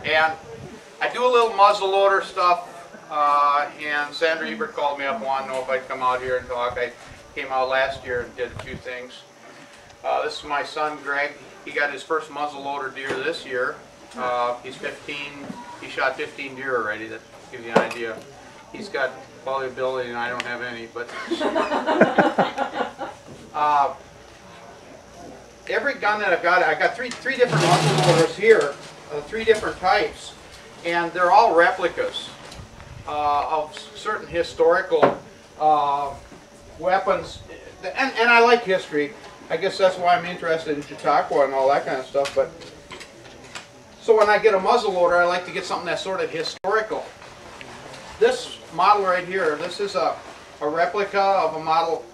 And I do a little muzzleloader stuff, and Sandra Ebert called me up and wanted to know if I'd come out here and talk. I came out last year and did a few things. This is my son Greg. He got his first muzzleloader deer this year. He's 15. He shot 15 deer already. That gives you an idea. He's got all the ability and I don't have any. But every gun that I've got three different muzzleloaders here, 3 different types, and they're all replicas of certain historical weapons. And I like history. I guess that's why I'm interested in Chautauqua and all that kind of stuff. But so when I get a muzzleloader, I like to get something that's sort of historical. This model right here, this is a replica of a model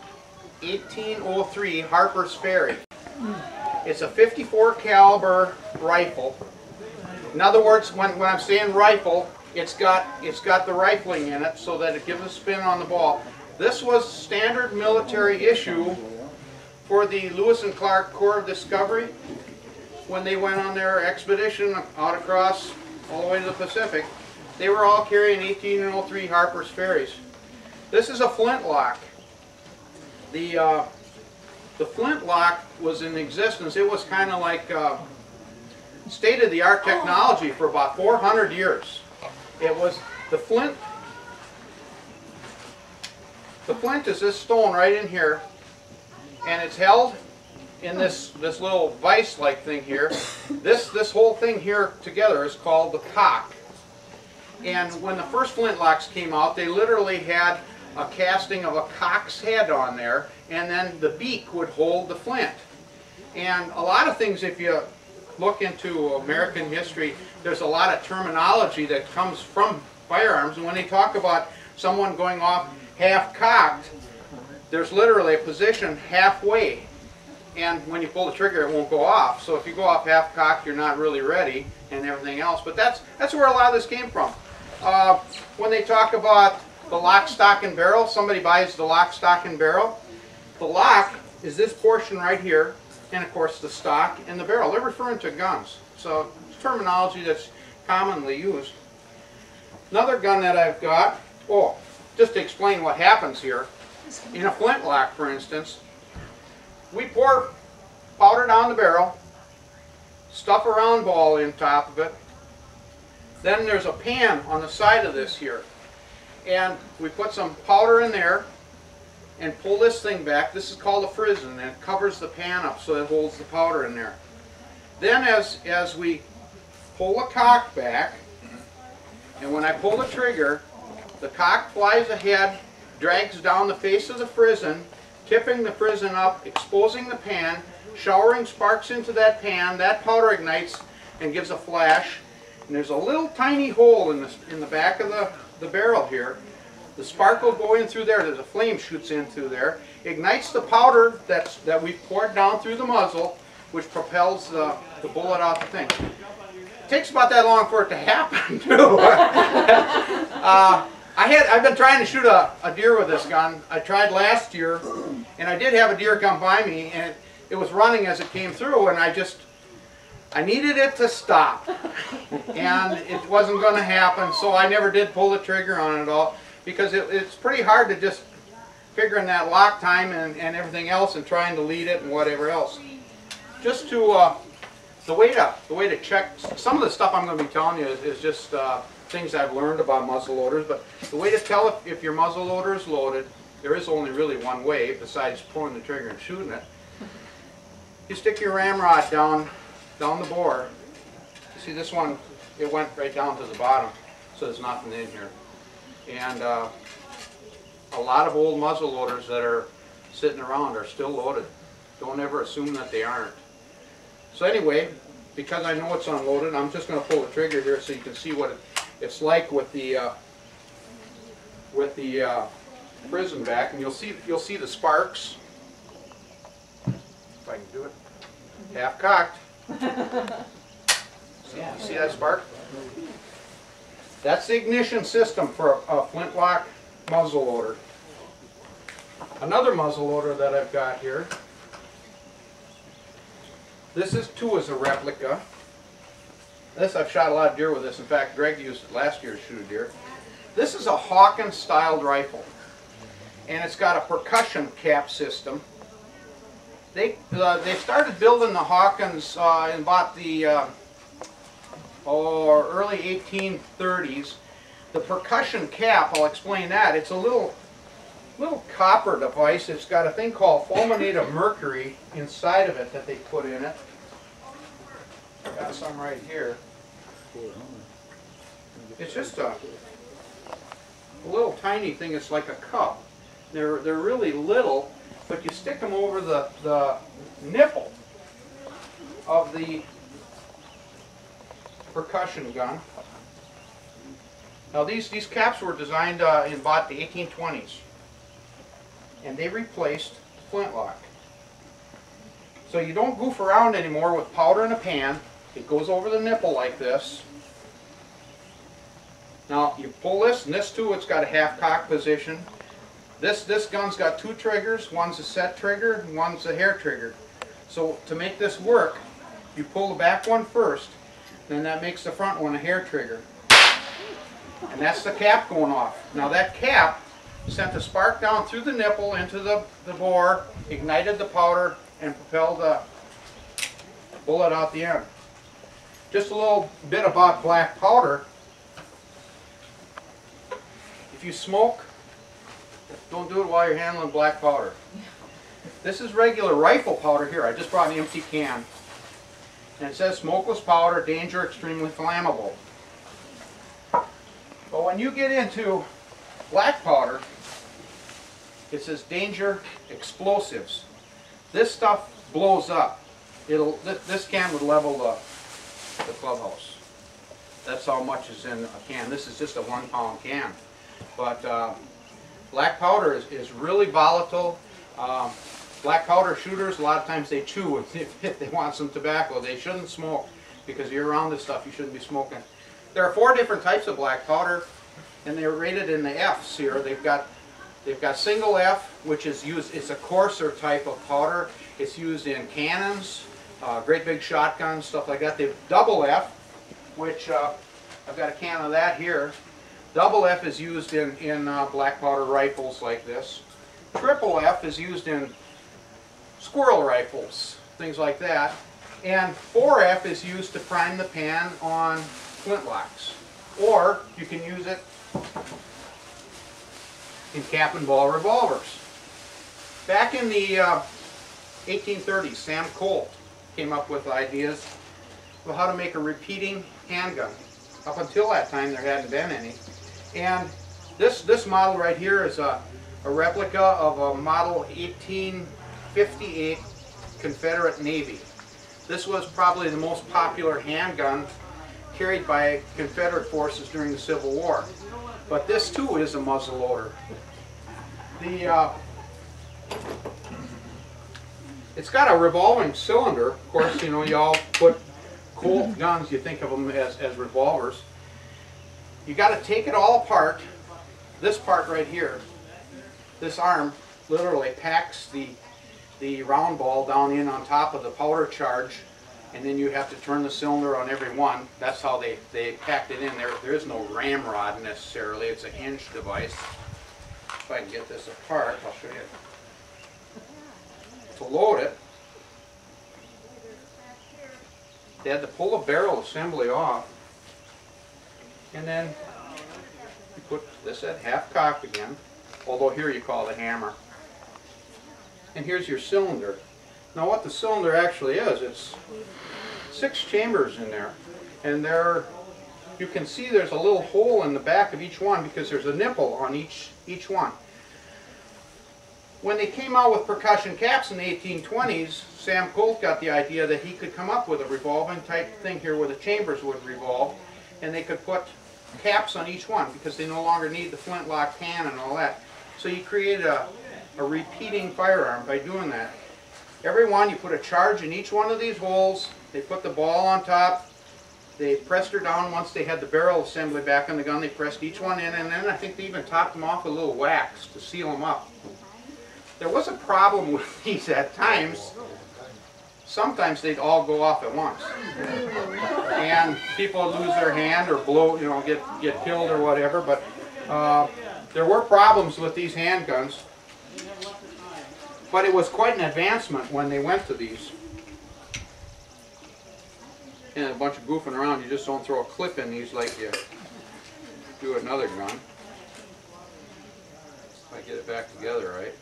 1803 Harper's Ferry. It's a 54 caliber rifle. In other words, when I'm saying rifle, it's got the rifling in it so that it gives a spin on the ball. This was standard military issue for the Lewis and Clark Corps of Discovery when they went on their expedition out across all the way to the Pacific. They were all carrying 1803 Harper's Ferries. This is a flintlock. The flintlock was in existence. It was kind of like state-of-the-art technology for about 400 years. It was the flint. The flint is this stone right in here, and it's held in this little vise-like thing here. This whole thing here together is called the cock. And when the first flintlocks came out, they literally had a casting of a cock's head on there, and then the beak would hold the flint. And a lot of things, if you look into American history, there's a lot of terminology that comes from firearms, and when they talk about someone going off half-cocked, there's literally a position halfway, and when you pull the trigger it won't go off. So if you go off half-cocked, you're not really ready and everything else. But that's where a lot of this came from. When they talk about the lock, stock, and barrel, somebody buys the lock, stock, and barrel. The lock is this portion right here, and of course the stock and the barrel. They're referring to guns. So it's terminology that's commonly used. Another gun that I've got, just to explain what happens here, in a flintlock, for instance, we pour powder down the barrel, stuff a round ball in top of it, then there's a pan on the side of this here, and we put some powder in there and pull this thing back. This is called a frizzen, and it covers the pan up so it holds the powder in there. Then as we pull the cock back, and when I pull the trigger, the cock flies ahead, drags down the face of the frizzen, tipping the frizzen up, exposing the pan, showering sparks into that pan. That powder ignites and gives a flash. And there's a little tiny hole in the back of the barrel here. The spark will go in through there. There's a flame shoots in through there. Ignites the powder that we've poured down through the muzzle, which propels the bullet out the thing. It takes about that long for it to happen, too. I've been trying to shoot a deer with this gun. I tried last year, and I did have a deer come by me, and it was running as it came through, and I needed it to stop, and it wasn't going to happen, so I never did pull the trigger on it at all, because it's pretty hard to just figure in that lock time and everything else and trying to lead it and whatever else. Just to, the way to check, some of the stuff I'm going to be telling you is just things I've learned about muzzleloaders, but the way to tell if your muzzleloader is loaded, there is only really one way besides pulling the trigger and shooting it. You stick your ramrod down the bore. You see this one, it went right down to the bottom, so there's nothing in here. And a lot of old muzzleloaders that are sitting around are still loaded. Don't ever assume that they aren't. So anyway, because I know it's unloaded, I'm just going to pull the trigger here so you can see what it's like with the frizzen back, and you'll see the sparks. If I can do it, half cocked. See that spark? That's the ignition system for a flintlock muzzleloader. Another muzzleloader that I've got here. This is too as a replica. This, I've shot a lot of deer with this. In fact, Greg used it last year to shoot a deer. This is a Hawkins styled rifle, and it's got a percussion cap system. They started building the Hawkins in about the early 1830s. The percussion cap, I'll explain that. It's a little copper device. It's got a thing called fulminate of mercury inside of it that they put in it. Got some right here. It's just a little tiny thing. It's like a cup. They're really little, but you stick them over the nipple of the percussion gun. Now these caps were designed in about the 1820s, and they replaced flintlock. So you don't goof around anymore with powder in a pan. It goes over the nipple like this. Now you pull this, and this too, it's got a half cock position. This gun's got two triggers. One's a set trigger, and one's a hair trigger. So to make this work, you pull the back one first, then that makes the front one a hair trigger. And that's the cap going off. Now that cap sent the spark down through the nipple into the bore, ignited the powder, and propelled the bullet out the end. Just a little bit about black powder. If you smoke, don't do it while you're handling black powder. This is regular rifle powder here. I just brought an empty can. And it says smokeless powder, danger, extremely flammable. But when you get into black powder, it says danger, explosives. This stuff blows up. This can would level the clubhouse. That's how much is in a can. This is just a 1 pound can. But black powder is really volatile. Black powder shooters, a lot of times they chew if they want some tobacco. They shouldn't smoke, because you're around this stuff, you shouldn't be smoking. There are 4 different types of black powder, and they're rated in the F's here. They've got single F, which is used, it's a coarser type of powder. It's used in cannons, great big shotguns, stuff like that. They've double F, which I've got a can of that here. Double F is used in black powder rifles like this. Triple F is used in squirrel rifles, things like that. And 4F is used to prime the pan on flintlocks. Or you can use it in cap and ball revolvers. Back in the 1830s, Sam Colt came up with ideas of how to make a repeating handgun. Up until that time, there hadn't been any. And this model right here is a replica of a model 1858 Confederate Navy. This was probably the most popular handgun carried by Confederate forces during the Civil War. But this too is a muzzleloader. It's got a revolving cylinder. Of course, you know, you all put Colt guns, you think of them as revolvers. You got to take it all apart. This part right here, this arm literally packs the round ball down in on top of the powder charge, and then you have to turn the cylinder on every one. That's how they packed it in there. There is no ramrod necessarily. It's a hinge device. If I can get this apart, I'll show you. To load it, they had to pull the barrel assembly off, and then you put this at half cocked again, although here you call it a hammer. And here's your cylinder. Now what the cylinder actually is, it's 6 chambers in there, and you can see there's a little hole in the back of each one because there's a nipple on each one. When they came out with percussion caps in the 1820s, Sam Colt got the idea that he could come up with a revolving type thing here where the chambers would revolve, and they could put caps on each one because they no longer need the flintlock pan and all that. So you created a repeating firearm by doing that. Every one, you put a charge in each one of these holes, they put the ball on top, they pressed her down. Once they had the barrel assembly back on the gun, they pressed each one in, and then I think they even topped them off with a little wax to seal them up. There was a problem with these at times. Sometimes they'd all go off at once. and people lose their hand or blow, you know, get killed or whatever. But there were problems with these handguns. But it was quite an advancement when they went to these. And a bunch of goofing around, you just don't throw a clip in these like you do another gun. If I get it back together right.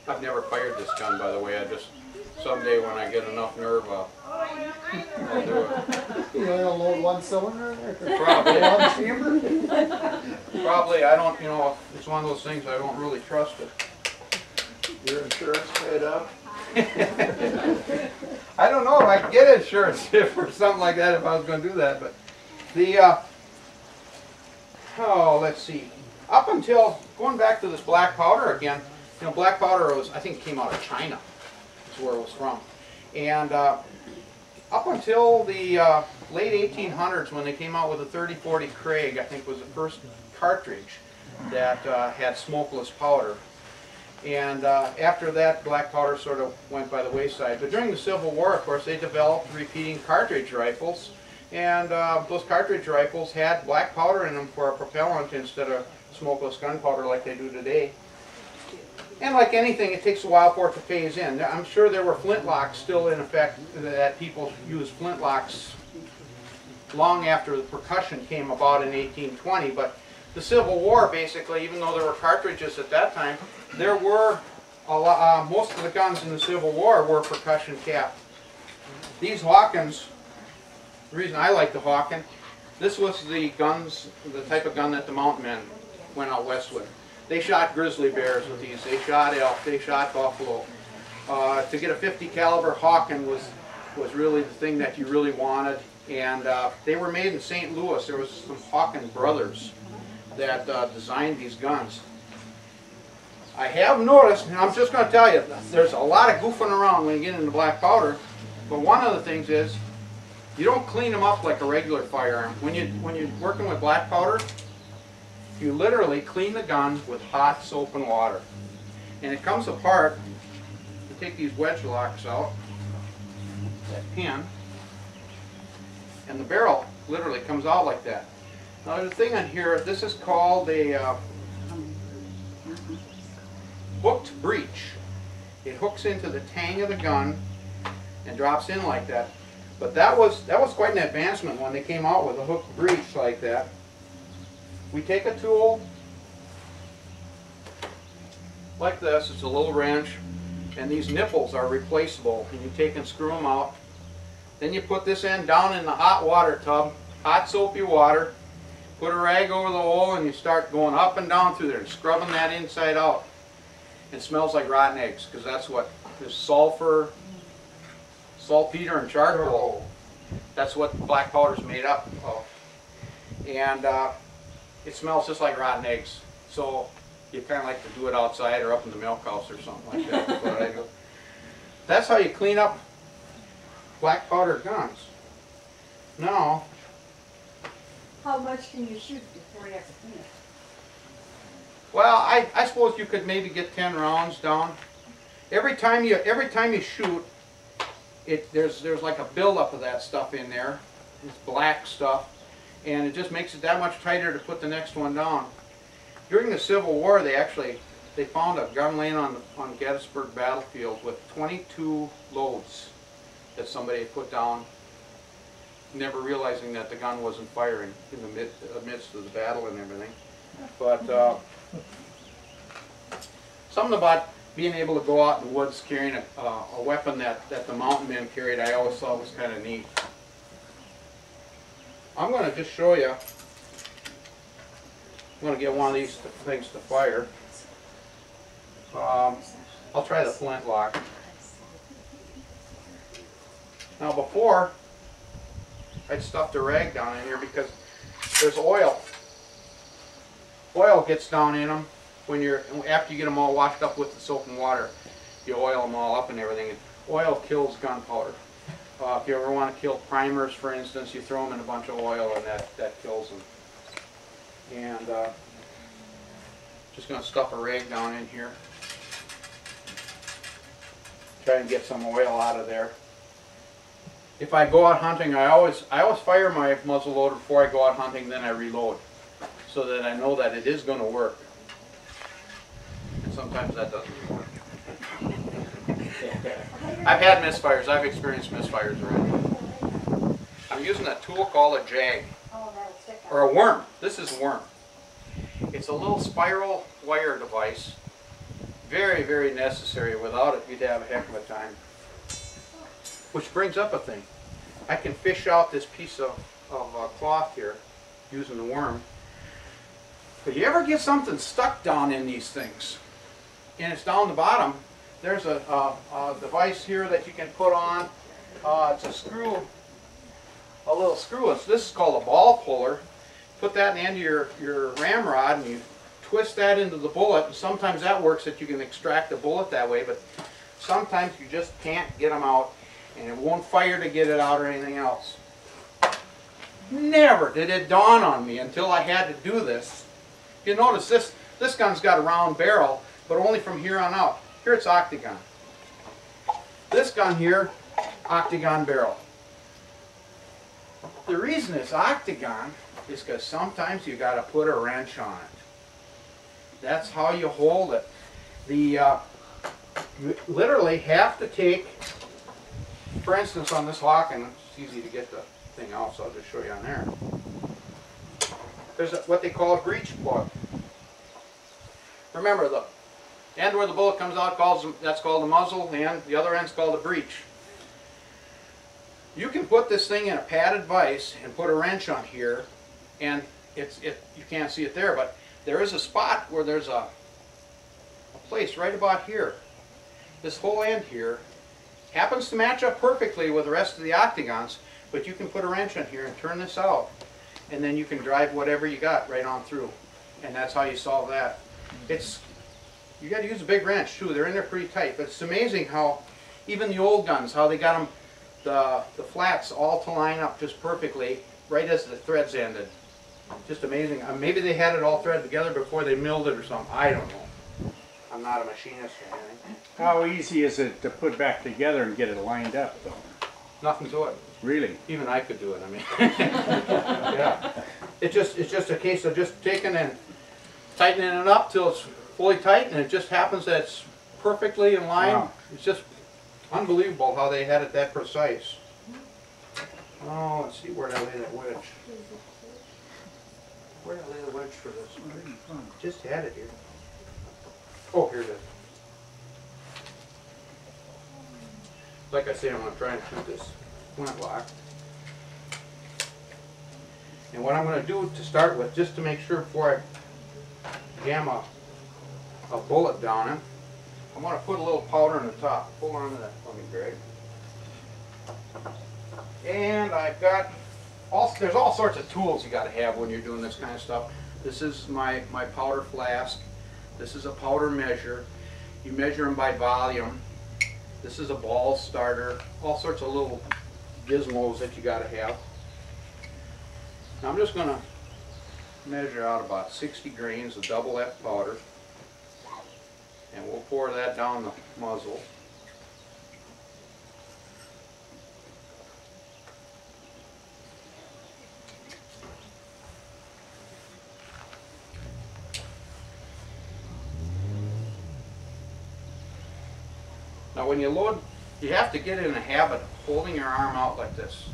I've never fired this gun, by the way. I just, someday when I get enough nerve, I'll do it. You only load one cylinder in there? Probably. One chamber? Probably, I don't, you know, it's one of those things I don't really trust it. Your insurance paid up? I don't know if I could get insurance for something like that if I was going to do that, but the, oh, let's see. Up until, going back to this black powder again, you know, black powder was, I think, came out of China. That's where it was from. And up until the late 1800s, when they came out with the 3040 Craig, I think was the first cartridge that had smokeless powder. And after that, black powder sort of went by the wayside. But during the Civil War, of course, they developed repeating cartridge rifles. And those cartridge rifles had black powder in them for a propellant instead of smokeless gunpowder like they do today. And like anything, it takes a while for it to phase in. I'm sure there were flintlocks still in effect, that people used flintlocks long after the percussion came about in 1820. But the Civil War, basically, even though there were cartridges at that time, there were a lot, most of the guns in the Civil War were percussion capped. These Hawkins, the reason I like the Hawken, this was the guns, the type of gun that the mountain men went out west with. They shot grizzly bears with these. They shot elk. They shot buffalo. To get a 50 caliber Hawken was really the thing that you really wanted. And they were made in St. Louis. There was some Hawken brothers that designed these guns. I have noticed, and I'm just going to tell you, there's a lot of goofing around when you get into black powder. But one of the things is, you don't clean them up like a regular firearm. When you're working with black powder, you literally clean the gun with hot soap and water. And it comes apart. You take these wedge locks out, that pin, and the barrel literally comes out like that. Now there's a thing on here, this is called a hooked breech. It hooks into the tang of the gun and drops in like that. But that was quite an advancement when they came out with a hooked breech like that. We take a tool like this, it's a little wrench, and these nipples are replaceable, and you take and screw them out. Then you put this end down in the hot water tub, hot soapy water, put a rag over the hole, and you start going up and down through there and scrubbing that inside out. It smells like rotten eggs, because that's what this sulfur, saltpeter, and charcoal, that's what black powder is made up of. And it smells just like rotten eggs. So you kind of like to do it outside or up in the milk house or something like that. That's what I do. That's how you clean up black powder guns. Now, how much can you shoot before you have to clean it? well, I suppose you could maybe get 10 rounds down. Every time you shoot, there's like a buildup of that stuff in there. It's black stuff. And it just makes it that much tighter to put the next one down. During the Civil War, they found a gun laying on Gettysburg battlefield with 22 loads that somebody had put down, never realizing that the gun wasn't firing in the midst of the battle and everything. But something about being able to go out in the woods carrying a weapon that the mountain men carried, I always thought was kind of neat. I'm going to just show you. I'm going to get one of these things to fire. I'll try the flintlock. Now before, I'd stuffed a rag down in here because there's oil. Oil gets down in them after you get them all washed up with the soap and water. You oil them all up and everything. And oil kills gunpowder. If you ever want to kill primers, for instance, you throw them in a bunch of oil and that kills them. And just going to stuff a rag down in here. Try and get some oil out of there. if I go out hunting, I always fire my muzzle loader before I go out hunting, then I reload, so that I know that it is going to work. And sometimes that doesn't work. I've had misfires. I've experienced misfires already. I'm using a tool called a jag, or a worm. This is a worm. It's a little spiral wire device. Very, very necessary. Without it, you'd have a heck of a time. Which brings up a thing. I can fish out this piece of cloth here using the worm. But you ever get something stuck down in these things, and it's down the bottom, there's a device here that you can put on. It's a screw, a little screw. This is called a ball puller. Put that in the end of your ramrod, and you twist that into the bullet. And sometimes that works, that you can extract the bullet that way, but sometimes you just can't get them out, and it won't fire to get it out or anything else. Never did it dawn on me until I had to do this. You notice this gun's got a round barrel, but only from here on out. Here it's octagon. This gun here, octagon barrel. The reason it's octagon is because sometimes you got to put a wrench on it. That's how you hold it. You literally have to take, for instance, on this lock, and it's easy to get the thing out, so I'll just show you on there. There's what they call a breech plug. Remember, the end where the bullet comes out, that's called the muzzle, and the other end's called a breech. You can put this thing in a padded vise and put a wrench on here, and you can't see it there, but there is a spot where there's a place right about here. This whole end here happens to match up perfectly with the rest of the octagons, but you can put a wrench on here and turn this out, and then you can drive whatever you got right on through, and that's how you solve that. You got to use a big wrench too. They're in there pretty tight, but it's amazing how even the old guns, how they got them, the flats all to line up just perfectly right as the threads ended. Just amazing. Maybe they had it all threaded together before they milled it or something. I don't know. I'm not a machinist or anything. How easy is it to put back together and get it lined up, though? Nothing to it. Really? Even I could do it. I mean, yeah. It's just a case of just taking and tightening it up till it's fully tight, and it just happens that it's perfectly in line. Wow. It's just unbelievable how they had it that precise. Oh, let's see where did I lay that wedge. Where did I lay the wedge for this? Just had it here. Oh, here it is. Like I say, I'm going to try and shoot this flint lock. And what I'm going to do to start with, just to make sure before I jam a bullet down it, I'm going to put a little powder on the top. Hold on to that for me, Greg. And I've got, there's all sorts of tools you got to have when you're doing this kind of stuff. This is my powder flask. This is a powder measure. You measure them by volume. This is a ball starter. All sorts of little gizmos that you got to have. Now I'm just going to measure out about 60 grains of double F powder. And we'll pour that down the muzzle. Now when you load, you have to get in a habit of holding your arm out like this.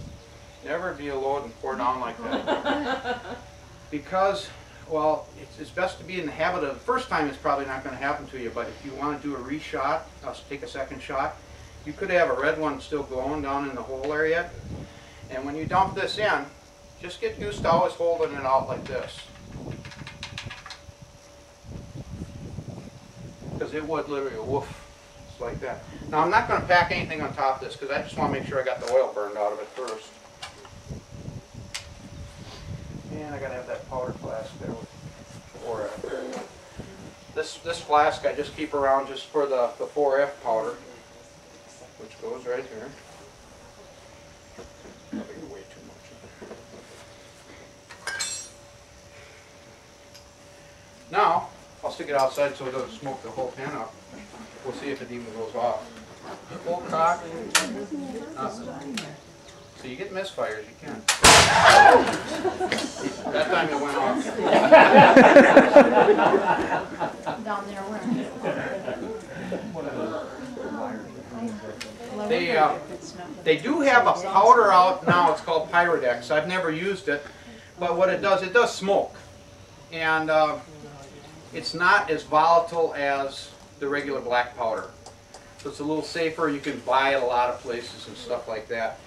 Never be a load and pour down like that. Because, well, it's best to be in the habit of, the first time it's probably not going to happen to you, but if you want to do a reshot, take a second shot, you could have a red one still glowing down in the hole area. And when you dump this in, just get used to always holding it out like this. Because it would literally woof. Like that. Now I'm not going to pack anything on top of this because I just want to make sure I got the oil burned out of it first. And I got to have that powder flask there with 4F. This flask I just keep around just for the 4F powder, which goes right here. Probably way too much. Now I'll stick it outside so it doesn't smoke the whole pan up. We'll see if it even goes off. Full cock. Nothing. So you get misfires, you can. That time it went off. Down there where? They do have a powder out now, it's called Pyrodex. I've never used it, but what it does smoke. And it's not as volatile as the regular black powder. So it's a little safer, you can buy it a lot of places and stuff like that.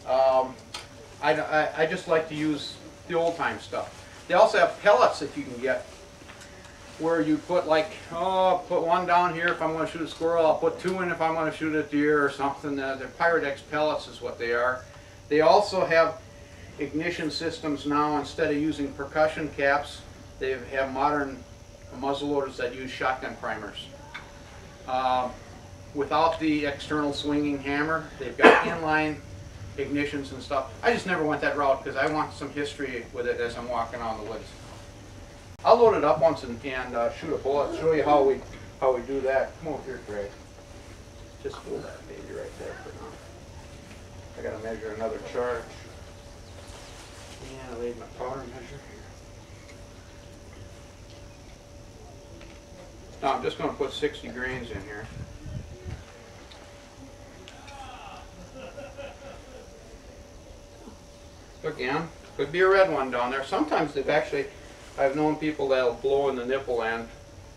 I just like to use the old time stuff. They also have pellets that you can get where you put like, put one down here if I'm going to shoot a squirrel, I'll put two in if I'm going to shoot a deer or something. They're Pyrodex pellets is what they are. They also have ignition systems now. Instead of using percussion caps, they have modern muzzleloaders that use shotgun primers. Without the external swinging hammer, they've got inline ignitions and stuff. I just never went that route because I want some history with it as I'm walking out in the woods. I'll load it up once and shoot a bullet. Show you how we do that. Come over here, Greg. Just hold that baby right there for now. I gotta measure another charge. Yeah, I laid my powder measure here. Now I'm just gonna put 60 grains in here. Again, could be a red one down there. Sometimes I've known people that'll blow in the nipple end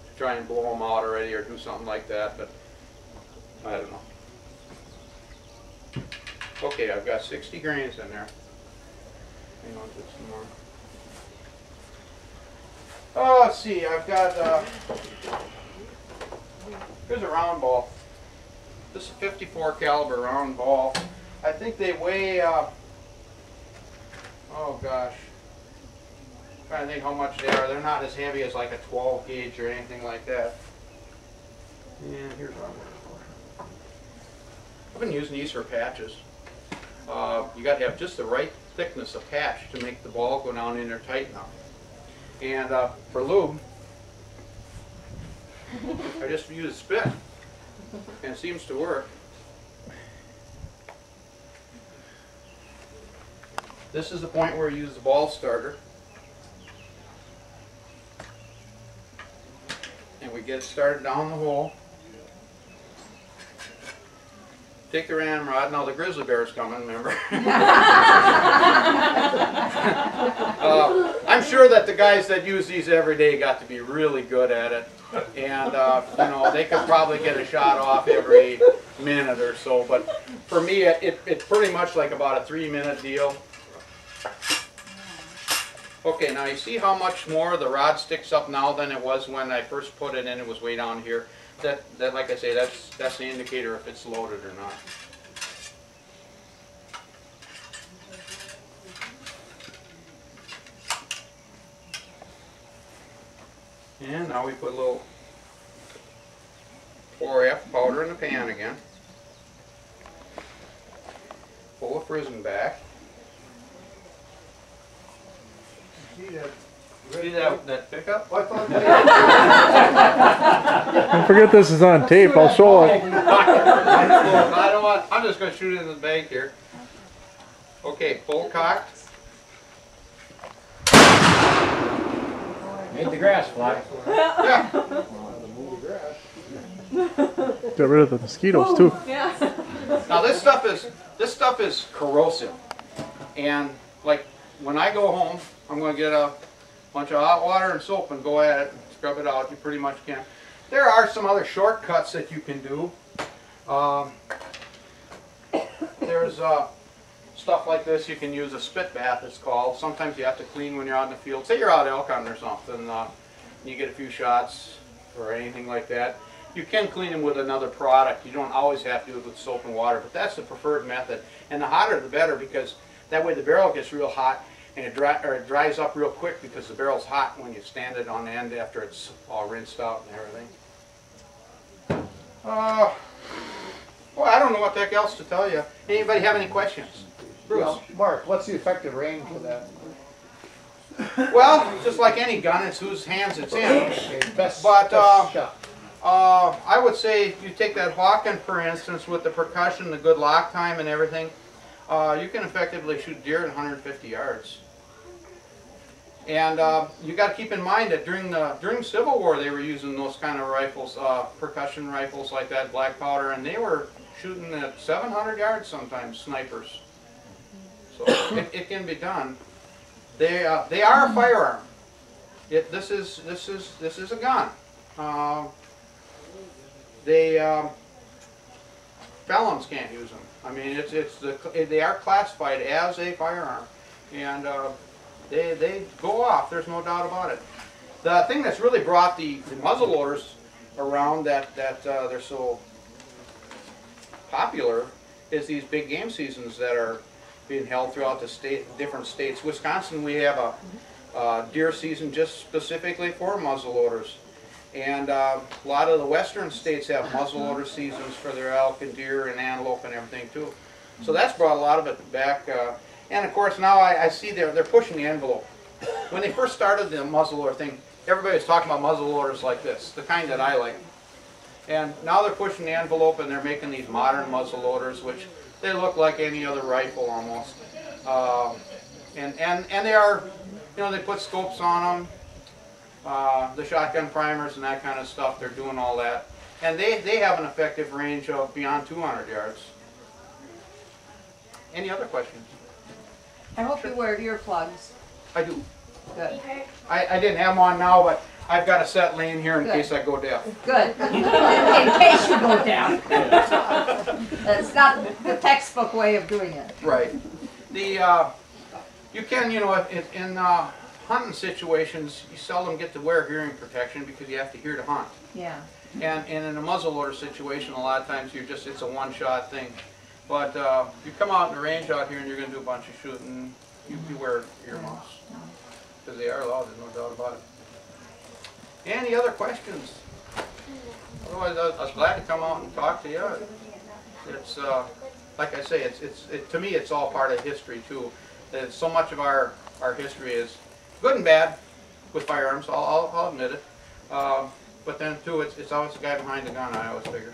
to try and blow them out already or do something like that, but I don't know. Okay, I've got 60 grains in there. Hang on, get some more. Oh, let's see, I've got, here's a round ball. This is a 54 caliber round ball. I think they weigh, oh gosh, I'm trying to think how much they are. They're not as heavy as like a 12 gauge or anything like that. And here's what I'm looking for. I've been using these for patches. You got to have just the right thickness of patch to make the ball go down in there tight enough. And for lube, I just use spit, and it seems to work. This is the point where you use the ball starter. And we get it started down the hole. Take the ramrod. Now the grizzly bear's coming, remember? I'm sure that the guys that use these every day got to be really good at it. And you know, they could probably get a shot off every minute or so. But for me, it's pretty much like about a 3-minute deal. Okay, now you see how much more the rod sticks up now than it was when I first put it in. It was way down here. That like I say, that's the indicator if it's loaded or not. And now we put a little 4F powder in the pan again. Pull the frizzen back. See that pickup? I thought Don't forget this is on tape. I'll show it. I don't want. I'm just going to shoot it in the bank here. Okay, full cocked. Made the grass fly. Yeah. Get rid of the mosquitoes too. Now this stuff is corrosive, and like when I go home, I'm going to get a bunch of hot water and soap and go at it and scrub it out. You pretty much can. There are some other shortcuts that you can do. There's stuff like this. You can use a spit bath, it's called. Sometimes you have to clean when you're out in the field. Say you're out elk hunting or something, you get a few shots or anything like that. You can clean them with another product. You don't always have to do it with soap and water, but that's the preferred method. And the hotter the better, because that way the barrel gets real hot and it dries up real quick, because the barrel's hot when you stand it on the end after it's all rinsed out and everything. Well, I don't know what the heck else to tell you. Anybody have any questions? Bruce? Well, Mark, what's the effective range for that? Well, just like any gun, it's whose hands it's in. Okay, best But, shot. I would say you take that Hawken, for instance, with the percussion, the good lock time and everything. you can effectively shoot deer at 150 yards. And you got to keep in mind that during Civil War they were using those kind of rifles, percussion rifles like that, black powder, and they were shooting at 700 yards sometimes, snipers. So it can be done. They are a firearm. This is a gun. Felons can't use them. I mean, they are classified as a firearm, and they go off. There's no doubt about it. The thing that's really brought the muzzleloaders around that they're so popular is these big game seasons that are being held throughout the different states. Wisconsin, we have a deer season just specifically for muzzleloaders. And a lot of the western states have muzzleloader seasons for their elk and deer and antelope and everything too. So that's brought a lot of it back. And of course now I see they're pushing the envelope. When they first started the muzzleloader thing, everybody was talking about muzzleloaders like this, the kind that I like. And now they're pushing the envelope and they're making these modern muzzleloaders, which they look like any other rifle almost. And they are, you know, they put scopes on them. The shotgun primers and that kind of stuff, they're doing all that. And they have an effective range of beyond 200 yards. Any other questions? I hope you wear earplugs. I do. Good. I didn't have them on now, but I've got a set laying here in case I go deaf. Good. In case you go down. That's not the textbook way of doing it. Right. You can, you know, in hunting situations, you seldom get to wear hearing protection because you have to hear to hunt. Yeah. And in a muzzleloader situation, a lot of times it's a one-shot thing. But you come out in the range out here and you're going to do a bunch of shooting, you wear earmuffs. Because they are loud, there's no doubt about it. Any other questions? Otherwise, I was glad to come out and talk to you. It's, like I say, to me, it's all part of history, too. So much of our history is good and bad with firearms, I'll admit it. But then, too, it's always the guy behind the gun, I always figure.